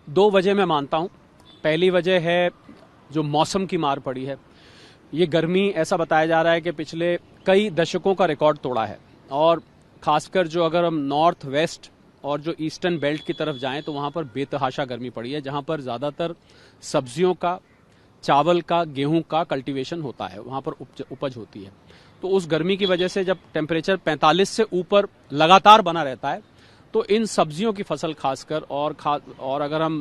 दो वजह मैं मानता हूं। पहली वजह है जो मौसम की मार पड़ी है। ये गर्मी ऐसा बताया जा रहा है कि पिछले कई दशकों का रिकॉर्ड तोड़ा है, और खासकर जो अगर हम नॉर्थ वेस्ट और जो ईस्टर्न बेल्ट की तरफ जाएं तो वहां पर बेतहाशा गर्मी पड़ी है, जहां पर ज्यादातर सब्जियों का, चावल का, गेहूं का कल्टीवेशन होता है, वहां पर उपज होती है। तो उस गर्मी की वजह से जब टेम्परेचर 45 से ऊपर लगातार बना रहता है तो इन सब्जियों की फसल खासकर और अगर हम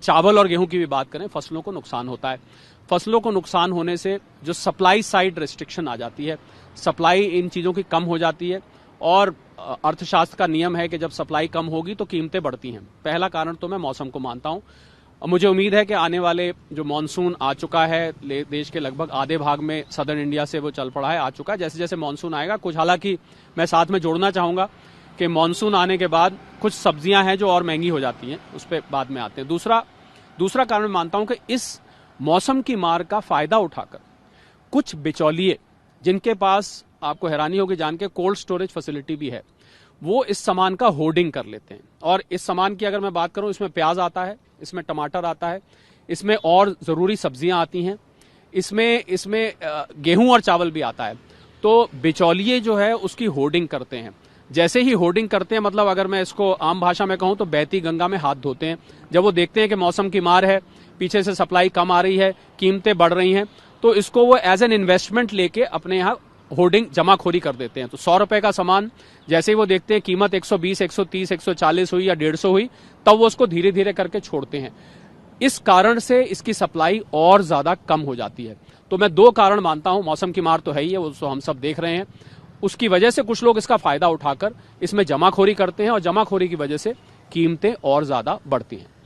चावल और गेहूं की भी बात करें, फसलों को नुकसान होता है। फसलों को नुकसान होने से जो सप्लाई साइड रिस्ट्रिक्शन आ जाती है, सप्लाई इन चीजों की कम हो जाती है, और अर्थशास्त्र का नियम है कि जब सप्लाई कम होगी तो कीमतें बढ़ती हैं। पहला कारण तो मैं मौसम को मानता हूं। मुझे उम्मीद है कि आने वाले जो मानसून आ चुका है, देश के लगभग आधे भाग में सदर्न इंडिया से वो चल पड़ा है, आ चुका है। जैसे जैसे मानसून आएगा, कुछ हालांकि मैं साथ में जोड़ना चाहूंगा कि मानसून आने के बाद कुछ सब्जियां हैं जो और महंगी हो जाती हैं, उस पर बाद में आते हैं। दूसरा कारण मैं मानता हूं कि इस मौसम की मार का फायदा उठाकर कुछ बिचौलिए, जिनके पास आपको हैरानी होगी जान के कोल्ड स्टोरेज फैसिलिटी भी है, वो इस सामान का होर्डिंग कर लेते हैं। और इस सामान की अगर मैं बात करूं, इसमें प्याज आता है, इसमें टमाटर आता है, इसमें और जरूरी सब्जियां आती हैं, इसमें गेहूं और चावल भी आता है। तो बिचौलिए जो है उसकी होर्डिंग करते हैं। जैसे ही होर्डिंग करते हैं, मतलब अगर मैं इसको आम भाषा में कहूं तो बहती गंगा में हाथ धोते हैं। जब वो देखते हैं कि मौसम की मार है, पीछे से सप्लाई कम आ रही है, कीमतें बढ़ रही हैं, तो इसको वो एज एन इन्वेस्टमेंट लेके अपने यहाँ होर्डिंग जमाखोरी कर देते हैं। तो 100 रुपए का सामान जैसे ही वो देखते हैं कीमत 120, 130, 140 हुई या 150 हुई, तब वो उसको धीरे धीरे करके छोड़ते हैं। इस कारण से इसकी सप्लाई और ज्यादा कम हो जाती है। तो मैं दो कारण मानता हूं। मौसम की मार तो है ही है, वो तो हम सब देख रहे हैं। उसकी वजह से कुछ लोग इसका फायदा उठाकर इसमें जमाखोरी करते हैं, और जमाखोरी की वजह से कीमतें और ज्यादा बढ़ती हैं।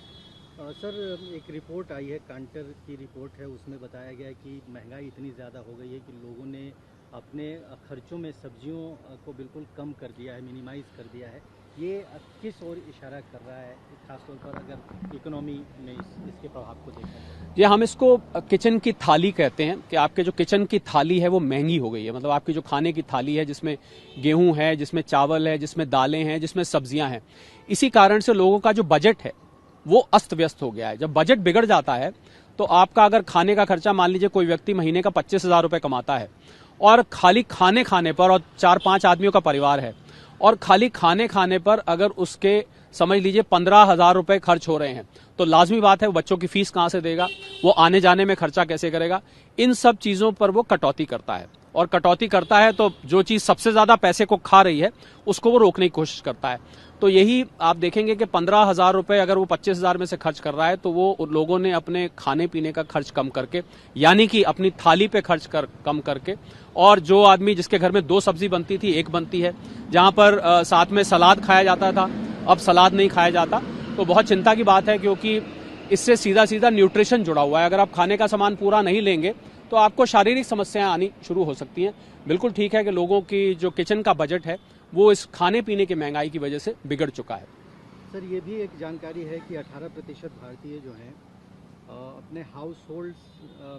सर, एक रिपोर्ट आई है, कांटर की रिपोर्ट है, उसमें बताया गया है कि महंगाई इतनी ज़्यादा हो गई है कि लोगों ने अपने खर्चों में सब्जियों को बिल्कुल कम कर दिया है, मिनिमाइज कर दिया है। ये किस ओर इशारा कर रहा है, खासतौर पर अगर इकोनॉमी में इसके प्रभाव को देखा जाए? ये हम इसको किचन की थाली कहते हैं कि आपके जो किचन की थाली है वो महंगी हो गई है। मतलब आपकी जो खाने की थाली है, जिसमें गेहूं है, जिसमें चावल है, जिसमें दालें हैं, जिसमें सब्जियां हैं, इसी कारण से लोगों का जो बजट है वो अस्त व्यस्त हो गया है। जब बजट बिगड़ जाता है तो आपका अगर खाने का खर्चा, मान लीजिए कोई व्यक्ति महीने का 25,000 रुपए कमाता है और खाली खाने पर, और 4-5 आदमियों का परिवार है, और खाली खाने पर अगर उसके समझ लीजिए 15,000 रुपए खर्च हो रहे हैं, तो लाजमी बात है वो बच्चों की फीस कहां से देगा, वो आने जाने में खर्चा कैसे करेगा। इन सब चीजों पर वो कटौती करता है, और कटौती करता है तो जो चीज सबसे ज्यादा पैसे को खा रही है उसको वो रोकने की कोशिश करता है। तो यही आप देखेंगे कि 15,000 रुपए अगर वो 25,000 में से खर्च कर रहा है, तो वो लोगों ने अपने खाने पीने का खर्च कम करके, यानी कि अपनी थाली पे खर्च कम करके, और जो आदमी जिसके घर में 2 सब्जी बनती थी, 1 बनती है, जहां पर साथ में सलाद खाया जाता था, अब सलाद नहीं खाया जाता। तो बहुत चिंता की बात है, क्योंकि इससे सीधा सीधा न्यूट्रिशन जुड़ा हुआ है। अगर आप खाने का सामान पूरा नहीं लेंगे तो आपको शारीरिक समस्याएं आनी शुरू हो सकती हैं। बिल्कुल ठीक है कि लोगों की जो किचन का बजट है वो इस खाने पीने की महंगाई की वजह से बिगड़ चुका है। सर, ये भी एक जानकारी है कि 18% भारतीय जो हैं अपने हाउस होल्ड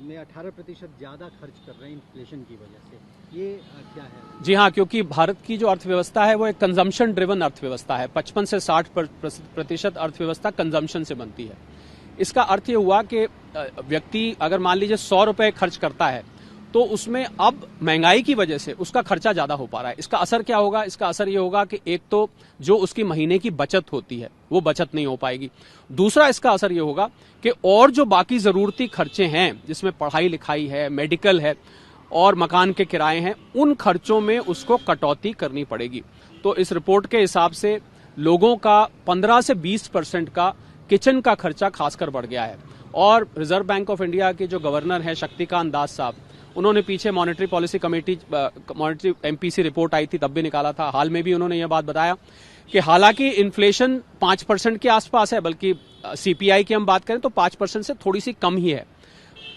में 18% ज़्यादा खर्च कर रहे हैं इन्फ्लेशन की वजह से। ये क्या है? जी हाँ, क्योंकि भारत की जो अर्थव्यवस्था है वो एक कंजम्पशन ड्रिवन अर्थव्यवस्था है। 55 से 60% अर्थव्यवस्था कंजम्पशन से बनती है। इसका अर्थ ये हुआ कि व्यक्ति अगर मान लीजिए 100 रुपए खर्च करता है, तो उसमें अब महंगाई की वजह से उसका खर्चा ज्यादा हो पा रहा है। इसका असर क्या होगा? इसका असर ये होगा कि एक तो जो उसकी महीने की बचत होती है वो बचत नहीं हो पाएगी। दूसरा इसका असर ये होगा कि और जो बाकी जरूरती खर्चे हैं, जिसमें पढ़ाई लिखाई है, मेडिकल है और मकान के किराए हैं, उन खर्चों में उसको कटौती करनी पड़ेगी। तो इस रिपोर्ट के हिसाब से लोगों का 15 से 20% का किचन का खर्चा खासकर बढ़ गया है। और रिजर्व बैंक ऑफ इंडिया के जो गवर्नर हैं शक्तिकांत दास साहब, उन्होंने पीछे monetary policy committee, monetary MPC report आई थी तब भी निकाला था, हाल में भी उन्होंने यह बात बताया कि हालांकि इन्फ्लेशन 5% के आसपास है, बल्कि सीपीआई की हम बात करें तो 5% से थोड़ी सी कम ही है।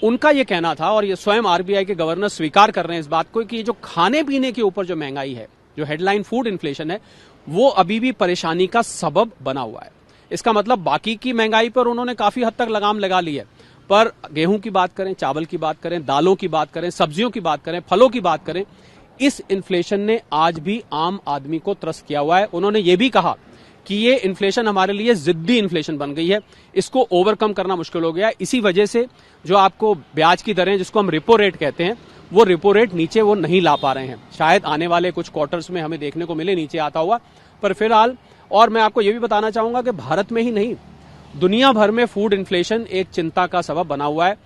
उनका यह कहना था, और ये स्वयं आरबीआई के गवर्नर स्वीकार कर रहे हैं इस बात को, कि जो खाने पीने के ऊपर जो महंगाई है, जो हेडलाइन फूड इन्फ्लेशन है, वो अभी भी परेशानी का सबब बना हुआ है। इसका मतलब बाकी की महंगाई पर उन्होंने काफी हद तक लगाम लगा ली है, पर गेहूं की बात करें, चावल की बात करें, दालों की बात करें, सब्जियों की बात करें, फलों की बात करें, इस इन्फ्लेशन ने आज भी आम आदमी को त्रस्त किया हुआ है। उन्होंने ये भी कहा कि ये इन्फ्लेशन हमारे लिए जिद्दी इन्फ्लेशन बन गई है, इसको ओवरकम करना मुश्किल हो गया है। इसी वजह से जो आपको ब्याज की दरें, जिसको हम रिपो रेट कहते हैं, वो रिपो रेट नीचे वो नहीं ला पा रहे हैं। शायद आने वाले कुछ क्वार्टर्स में हमें देखने को मिले नीचे आता हुआ, पर फिलहाल, और मैं आपको ये भी बताना चाहूंगा कि भारत में ही नहीं, दुनिया भर में फूड इन्फ्लेशन एक चिंता का सबब बना हुआ है।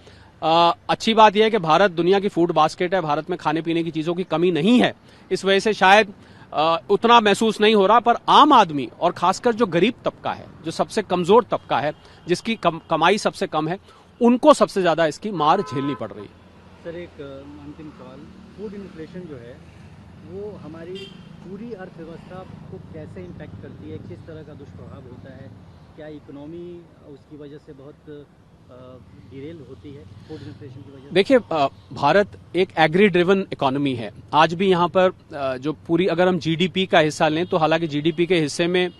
अच्छी बात यह है कि भारत दुनिया की फूड बास्केट है, भारत में खाने पीने की चीजों की कमी नहीं है, इस वजह से शायद उतना महसूस नहीं हो रहा। पर आम आदमी और खासकर जो गरीब तबका है, जो सबसे कमजोर तबका है, जिसकी कमाई सबसे कम है, उनको सबसे ज्यादा इसकी मार झेलनी पड़ रही है। सर, एक अंतिम सवाल, फूड इन्फ्लेशन जो है वो हमारी पूरी अर्थव्यवस्था को कैसे इम्पैक्ट करती है, किस तरह का दुष्प्रभाव होता है? क्या इकोनॉमी उसकी वजह से बहुत डिरेल होती है फूड इन्फ्लेशन की वजह से? देखिए, भारत एक एग्री ड्रिवन इकोनॉमी है। आज भी यहाँ पर जो पूरी, अगर हम जीडीपी का हिस्सा लें तो हालांकि जीडीपी के हिस्से में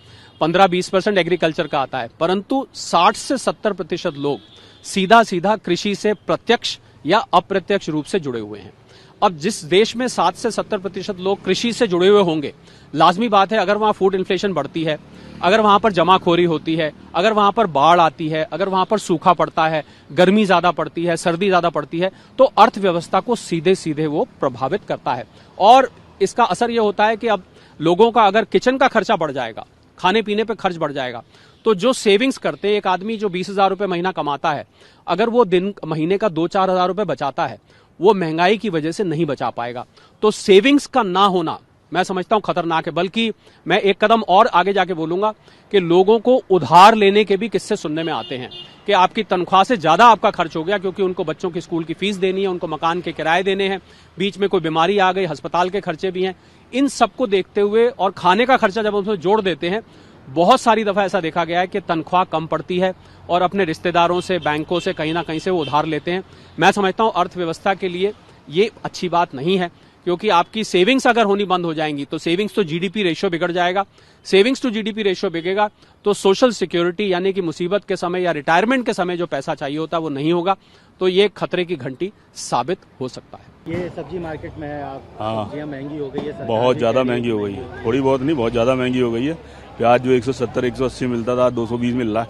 15-20% एग्रीकल्चर का आता है, परंतु 60 से 70% लोग सीधा सीधा कृषि से प्रत्यक्ष या अप्रत्यक्ष रूप से जुड़े हुए हैं। अब जिस देश में 7 से 70% लोग कृषि से जुड़े हुए होंगे, लाजमी बात है अगर वहां फूड इन्फ्लेशन बढ़ती है, अगर वहां पर जमाखोरी होती है, अगर वहां पर बाढ़ आती है, अगर वहां पर सूखा पड़ता है, गर्मी ज्यादा पड़ती है, सर्दी ज्यादा पड़ती है, तो अर्थव्यवस्था को सीधे सीधे वो प्रभावित करता है। और इसका असर यह होता है कि अब लोगों का अगर किचन का खर्चा बढ़ जाएगा, खाने पीने पे खर्च बढ़ जाएगा, तो जो सेविंग्स करते, एक आदमी जो 20,000 रुपए महीना कमाता है, अगर वो महीने का 2-4 हजार रुपए बचाता है, वो महंगाई की वजह से नहीं बचा पाएगा। तो सेविंग्स का ना होना मैं समझता हूं खतरनाक है। बल्कि मैं एक कदम और आगे जाके बोलूंगा कि लोगों को उधार लेने के भी किस्से सुनने में आते हैं कि आपकी तनख्वाह से ज्यादा आपका खर्च हो गया, क्योंकि उनको बच्चों की स्कूल की फीस देनी है, उनको मकान के किराए देने हैं, बीच में कोई बीमारी आ गई, अस्पताल के खर्चे भी हैं। इन सबको देखते हुए और खाने का खर्चा जब उसमें जोड़ देते हैं, बहुत सारी दफा ऐसा देखा गया है कि तनख्वाह कम पड़ती है और अपने रिश्तेदारों से, बैंकों से कहीं ना कहीं से वो उधार लेते हैं। मैं समझता हूं अर्थव्यवस्था के लिए ये अच्छी बात नहीं है, क्योंकि आपकी सेविंग्स अगर होनी बंद हो जाएंगी तो सेविंग्स तो जीडीपी रेशियो बिगड़ जाएगा, सेविंग्स टू जीडीपी रेशियो बिगेगा तो सोशल सिक्योरिटी यानी कि मुसीबत के समय या रिटायरमेंट के समय जो पैसा चाहिए होता है वो नहीं होगा। तो ये खतरे की घंटी साबित हो सकता है। ये सब्जी मार्केट में है, आप सब्जियां महंगी हो गई है, बहुत ज्यादा महंगी हो गई है, थोड़ी बहुत नहीं, बहुत ज्यादा महंगी हो गई है। प्याज जो 170-180 मिलता था 220 मिल रहा है।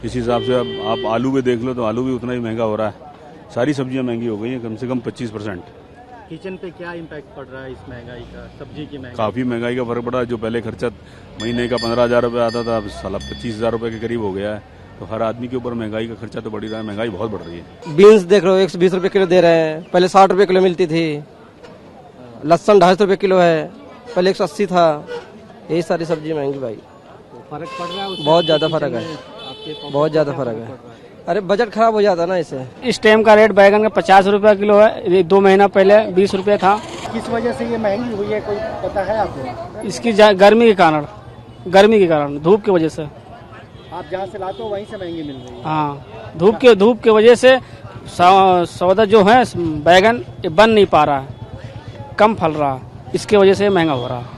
इस हिसाब से अब आप आलू भी देख लो तो आलू भी उतना ही महंगा हो रहा है। सारी सब्जियां महंगी हो गई हैं, कम से कम 25%। किचन पे क्या इम्पैक्ट पड़ रहा है इस महंगाई का, सब्जी की महंगाई? काफी महंगाई का फर्क पड़ा है। जो पहले खर्चा महीने का 15,000 रुपये आता था, अब साला 25,000 रुपये के करीब हो गया है। तो हर आदमी के ऊपर महंगाई का खर्चा तो बढ़ ही रहा है, महंगाई बहुत बढ़ रही है। बीन्स देख लो 120 रुपए किलो दे रहे हैं, पहले 60 रुपए किलो मिलती थी। लहसुन 250 रुपए किलो है, पहले 180 था। यही सारी सब्जी महंगी भाई, तो फर्क पड़ रहा है, बहुत ज्यादा फर्क है, बहुत ज्यादा फर्क है। अरे बजट खराब हो जाता ना इससे। इस टाइम का रेट बैगन का 50 रुपया किलो है, ये 2 महीना पहले 20 रुपये था। किस वजह से ये महंगी हुई है, कोई पता है आपको? इसकी गर्मी के कारण, धूप की वजह से। आप जहाँ से लाते हो वहीं से महंगी मिल रही है? हाँ, धूप के वजह से सौदा जो है बैगन ये बन नहीं पा रहा है, कम फल रहा है, इसके वजह से महंगा हो रहा है।